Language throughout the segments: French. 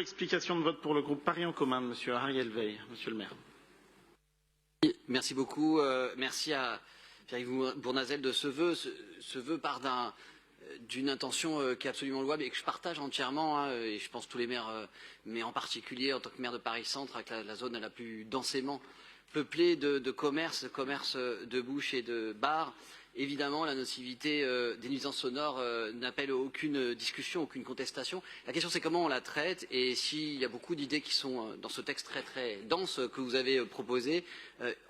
Explication de vote pour le groupe Paris en commun de M. Ariel Veil. Monsieur le maire. Merci beaucoup. Merci à Pierre-Yves Bournazel de ce vœu. Ce vœu part d'une intention qui est absolument louable et que je partage entièrement. Et je pense tous les maires, mais en particulier en tant que maire de Paris-Centre, avec la zone la plus densément peuplée de commerces de bouche et de bars. Évidemment, la nocivité des nuisances sonores n'appelle aucune discussion, aucune contestation. La question, c'est comment on la traite. Et s'il y a beaucoup d'idées qui sont dans ce texte très très dense que vous avez proposé,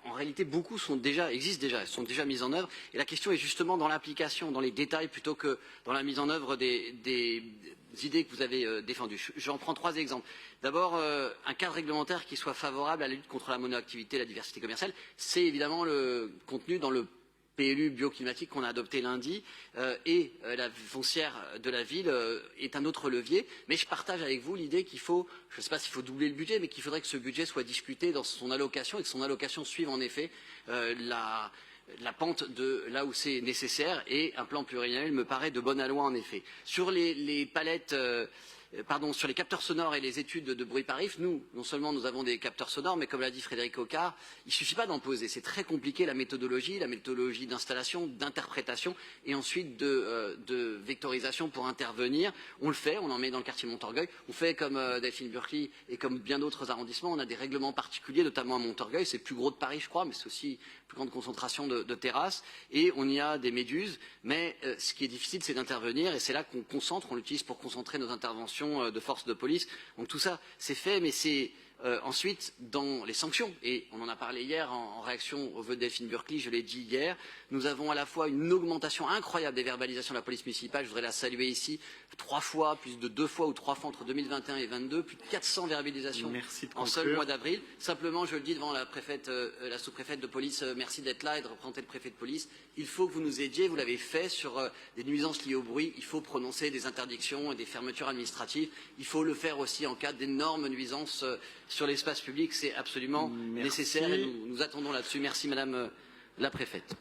en réalité, beaucoup existent déjà, sont déjà mises en œuvre. Et la question est justement dans l'application, dans les détails, plutôt que dans la mise en œuvre des idées que vous avez défendues. J'en prends 3 exemples. D'abord, un cadre réglementaire qui soit favorable à la lutte contre la monoactivité et la diversité commerciale. C'est évidemment le contenu dans le PLU bioclimatique qu'on a adopté lundi et la foncière de la ville est un autre levier. Mais je partage avec vous l'idée qu'il faut, je ne sais pas s'il faut doubler le budget, mais qu'il faudrait que ce budget soit discuté dans son allocation et que son allocation suive en effet la pente de là où c'est nécessaire, et un plan pluriannuel me paraît de bon aloi en effet. Sur les palettes sur les capteurs sonores et les études de bruit par RIF, non seulement nous avons des capteurs sonores, mais comme l'a dit Frédéric Coquart, il ne suffit pas d'en poser. C'est très compliqué la méthodologie d'installation, d'interprétation et ensuite de vectorisation pour intervenir. On le fait, on en met dans le quartier Montorgueil. On fait comme Delphine Burkly et comme bien d'autres arrondissements. On a des règlements particuliers, notamment à Montorgueil. C'est le plus gros de Paris, je crois, mais c'est aussi la plus grande concentration de terrasses. Et on y a des méduses. Mais ce qui est difficile, c'est d'intervenir. Et c'est là qu'on concentre, on l'utilise pour concentrer nos interventions de forces de police. Donc tout ça, c'est fait, mais c'est ensuite dans les sanctions. Et on en a parlé hier en réaction au vœu de Delphine Burkly, je l'ai dit hier, nous avons à la fois une augmentation incroyable des verbalisations de la police municipale, je voudrais la saluer ici, 3 fois, plus de 2 fois ou 3 fois entre 2021 et 2022, plus de 400 verbalisations en seul mois d'avril. Simplement, je le dis devant la préfète, la sous-préfète de police, merci d'être là et de représenter le préfet de police. Il faut que vous nous aidiez, vous l'avez fait sur des nuisances liées au bruit, il faut prononcer des interdictions et des fermetures administratives. Il faut le faire aussi en cas d'énormes nuisances sur l'espace public, c'est absolument nécessaire et nous attendons là-dessus. Merci Madame la Préfète.